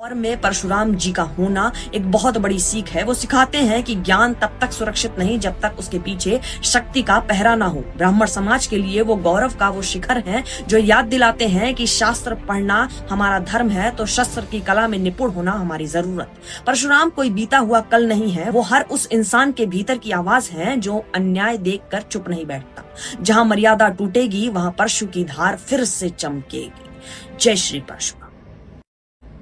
और में परशुराम जी का होना एक बहुत बड़ी सीख है। वो सिखाते हैं कि ज्ञान तब तक सुरक्षित नहीं जब तक उसके पीछे शक्ति का पहरा ना हो। ब्राह्मण समाज के लिए वो गौरव का वो शिखर हैं जो याद दिलाते हैं कि शास्त्र पढ़ना हमारा धर्म है तो शस्त्र की कला में निपुण होना हमारी जरूरत। परशुराम कोई बीता हुआ कल नहीं है, वो हर उस इंसान के भीतर की आवाज है जो अन्याय देखकर चुप नहीं बैठता। जहाँ मर्यादा टूटेगी वहाँ परशु की धार फिर से चमकेगी। जय श्री परशुराम।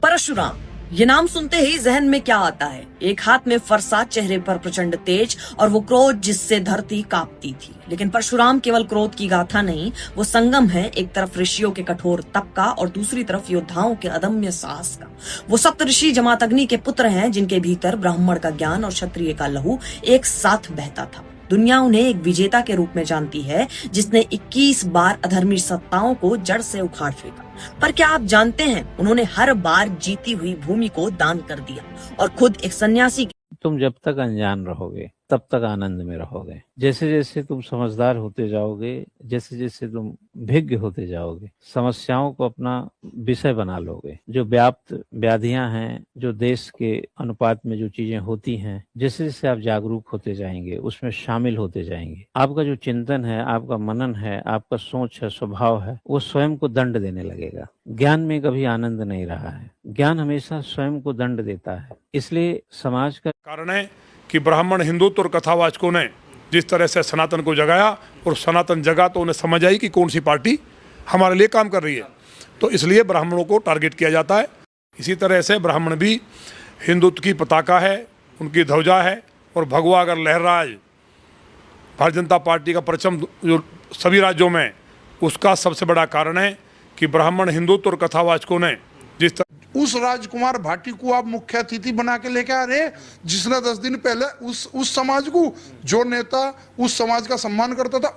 परशुराम ये नाम सुनते ही जहन में क्या आता है? एक हाथ में फरसा, चेहरे पर प्रचंड तेज और वो क्रोध जिससे धरती कांपती थी। लेकिन परशुराम केवल क्रोध की गाथा नहीं, वो संगम है। एक तरफ ऋषियों के कठोर तप का और दूसरी तरफ योद्धाओं के अदम्य साहस का। वो सप्तऋषि जमातग्नि के पुत्र हैं जिनके भीतर ब्राह्मण का ज्ञान और क्षत्रिय का लहू एक साथ बहता था। दुनिया उन्हें एक विजेता के रूप में जानती है जिसने 21 बार अधर्मी सत्ताओं को जड़ से उखाड़ फेंका। पर क्या आप जानते हैं, उन्होंने हर बार जीती हुई भूमि को दान कर दिया और खुद एक सन्यासी। तुम जब तक अनजान रहोगे तब तक आनंद में रहोगे। जैसे जैसे तुम समझदार होते जाओगे, जैसे जैसे तुम भिज्ञ होते जाओगे, समस्याओं को अपना विषय बना लोगे। जो व्याप्त व्याधियां हैं, जो देश के अनुपात में जो चीजें होती हैं, जैसे जैसे आप जागरूक होते जाएंगे, उसमें शामिल होते जाएंगे, आपका जो चिंतन है, आपका मनन है, आपका सोच है, स्वभाव है, वो स्वयं को दंड देने लगेगा। ज्ञान में कभी आनंद नहीं रहा है, ज्ञान हमेशा स्वयं को दंड देता है। इसलिए समाज का कारण है कि ब्राह्मण हिंदुत्व और कथावाचकों ने जिस तरह से सनातन को जगाया और सनातन जगा तो उन्हें समझ आई कि कौन सी पार्टी हमारे लिए काम कर रही है, तो इसलिए ब्राह्मणों को टारगेट किया जाता है। इसी तरह से ब्राह्मण भी हिंदुत्व की पताका है, उनकी ध्वजा है, और भगवा अगर लहराज भारतीय जनता पार्टी का परचम जो सभी राज्यों में, उसका सबसे बड़ा कारण है कि ब्राह्मण हिंदुत्व और कथावाचकों ने जिस उस राजकुमार भाटी को आप मुख्य अतिथि बना के लेके आ रहे, जिसने 10 दिन पहले उस समाज को, जो नेता उस समाज का सम्मान करता था,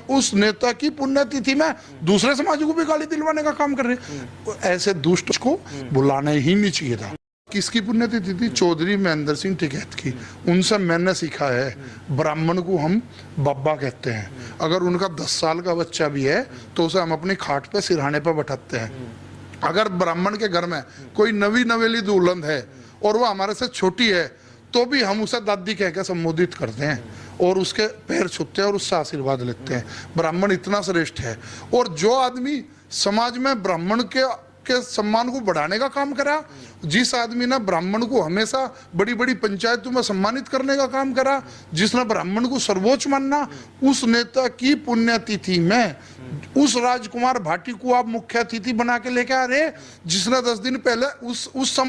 उस नेता की पुण्यतिथि में दूसरे समाज को भी गाली दिलवाने का काम कर रहे। ऐसे दुष्ट को बुलाना ही नहीं चाहिए था। किसकी पुण्यतिथि थी? चौधरी महेंद्र सिंह टिकैत की। उनसे मैंने सीखा है, ब्राह्मण को हम बाबा कहते हैं। अगर उनका 10 साल का बच्चा भी है तो उसे हम अपनी खाट पे सिरहाने पे बैठाते हैं। अगर ब्राह्मण के घर में कोई नवी नवेली दुल्हन है और वो हमारे से छोटी है तो भी हम उसे दादी कह के संबोधित करते हैं और उसके पैर छूते हैं और उससे आशीर्वाद लेते हैं। ब्राह्मण इतना श्रेष्ठ है। और जो आदमी समाज में ब्राह्मण के सम्मान को बढ़ाने का काम करा, जिस आदमी ने ब्राह्मण को हमेशा बड़ी बड़ी पंचायतों में सम्मानित करने का काम करा, जिसने ब्राह्मण को सर्वोच्च मानना, उस नेता की पुण्यतिथि में उस राजकुमार भाटी को आप मुख्य अतिथि बना के लेके आ रहे, जिसने 10 दिन पहले उस